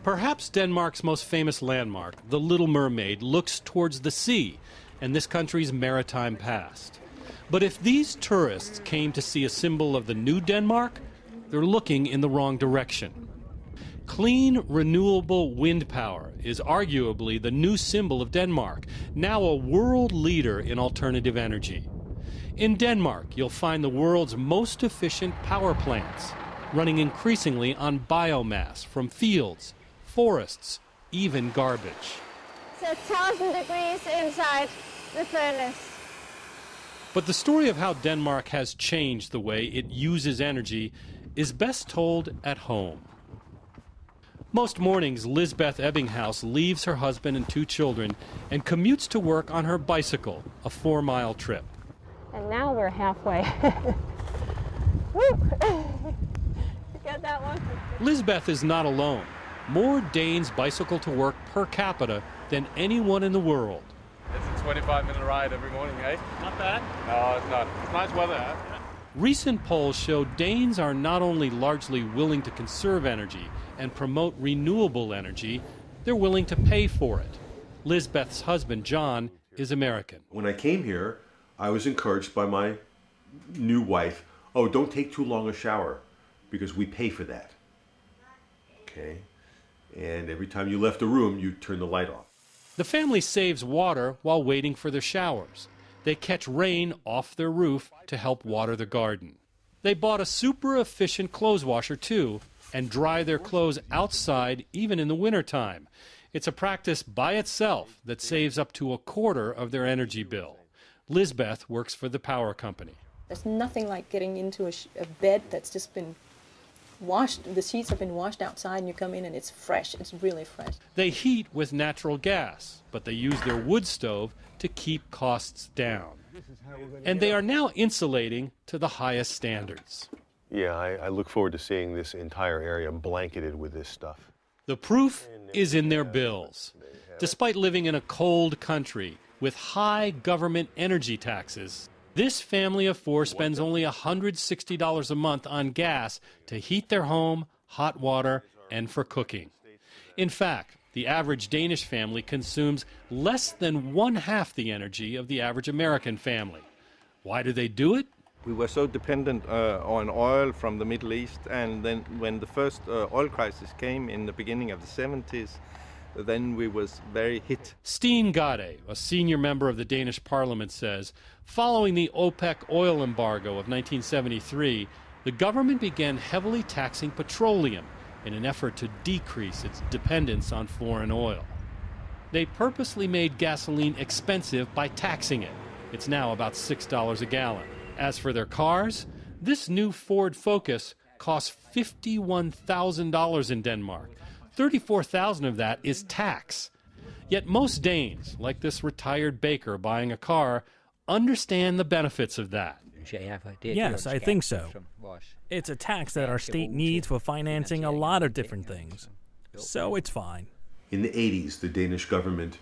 Perhaps Denmark's most famous landmark, the Little Mermaid, looks towards the sea and this country's maritime past. But if these tourists came to see a symbol of the new Denmark, they're looking in the wrong direction. Clean, renewable wind power is arguably the new symbol of Denmark, now a world leader in alternative energy. In Denmark, you'll find the world's most efficient power plants, running increasingly on biomass from fields, forests, even garbage. It's 1,000 degrees inside the furnace. But the story of how Denmark has changed the way it uses energy is best told at home. Most mornings, Lisbeth Ebbinghaus leaves her husband and 2 children and commutes to work on her bicycle, a 4-mile trip. And now we're halfway. Woo! Get that one? Lisbeth is not alone. More Danes bicycle to work per capita than anyone in the world. It's a 25-minute ride every morning, eh? Not bad. No, it's not. It's nice weather, huh? Recent polls show Danes are not only largely willing to conserve energy and promote renewable energy, they're willing to pay for it. Lisbeth's husband, John, is American. When I came here, I was encouraged by my new wife, oh, don't take too long a shower because we pay for that. Okay? And every time you left the room, you turn the light off. The family saves water while waiting for their showers. They catch rain off their roof to help water the garden. They bought a super efficient clothes washer too and dry their clothes outside even in the wintertime. It's a practice by itself that saves up to 1/4 of their energy bill. Lisbeth works for the power company. There's nothing like getting into a bed that's just been washed, the sheets have been washed outside and you come in and it's fresh, it's really fresh. They heat with natural gas, but they use their wood stove to keep costs down. And they are now insulating to the highest standards. Yeah, I look forward to seeing this entire area blanketed with this stuff. The proof is in their bills. Despite living in a cold country with high government energy taxes, this family of 4 spends only $160 a month on gas to heat their home, hot water, and for cooking. In fact, the average Danish family consumes less than 1/2 the energy of the average American family. Why do they do it? We were so dependent on oil from the Middle East, and then when the first oil crisis came in the beginning of the 70s, then we was very hit. Stine Gade, a senior member of the Danish parliament, says, following the OPEC oil embargo of 1973, the government began heavily taxing petroleum in an effort to decrease its dependence on foreign oil. They purposely made gasoline expensive by taxing it. It's now about $6 a gallon. As for their cars, this new Ford Focus costs $51,000 in Denmark. $34,000 of that is tax. Yet most Danes, like this retired baker buying a car, understand the benefits of that. Yes, I think so. It's a tax that our state needs for financing a lot of different things. So it's fine. In the 80s, the Danish government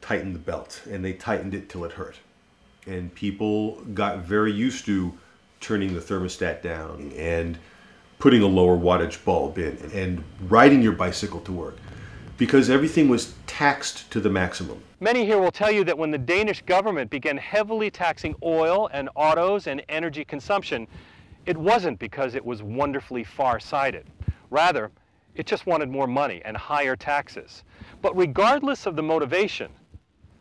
tightened the belt, and they tightened it till it hurt. And people got very used to turning the thermostat down and putting a lower wattage bulb in and riding your bicycle to work, because everything was taxed to the maximum. Many here will tell you that when the Danish government began heavily taxing oil and autos and energy consumption, it wasn't because it was wonderfully far-sighted. Rather, it just wanted more money and higher taxes. But regardless of the motivation,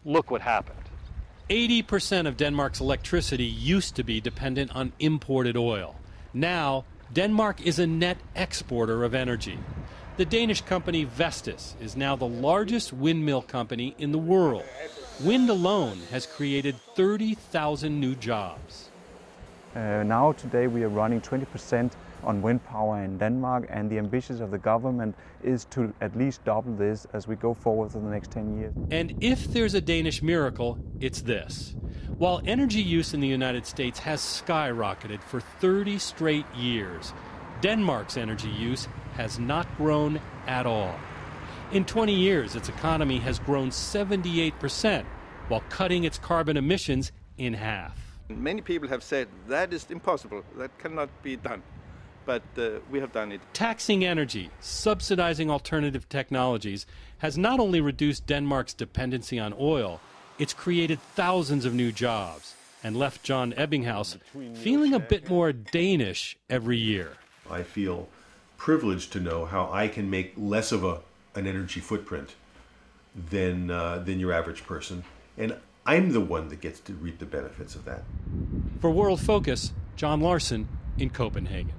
look what happened. 80% of Denmark's electricity used to be dependent on imported oil. Now, Denmark is a net exporter of energy. The Danish company Vestas is now the largest windmill company in the world. Wind alone has created 30,000 new jobs. Now today we are running 20% on wind power in Denmark, and the ambitions of the government is to at least double this as we go forward for the next 10 years. And if there's a Danish miracle, it's this. While energy use in the United States has skyrocketed for 30 straight years, Denmark's energy use has not grown at all. In 20 years, its economy has grown 78%, while cutting its carbon emissions in half. Many people have said that is impossible, that cannot be done. but we have done it. Taxing energy, subsidizing alternative technologies has not only reduced Denmark's dependency on oil, it's created thousands of new jobs and left John Ebbinghaus feeling a bit more Danish every year. I feel privileged to know how I can make less of an energy footprint than your average person, and I'm the one that gets to reap the benefits of that. For World Focus, John Larson in Copenhagen.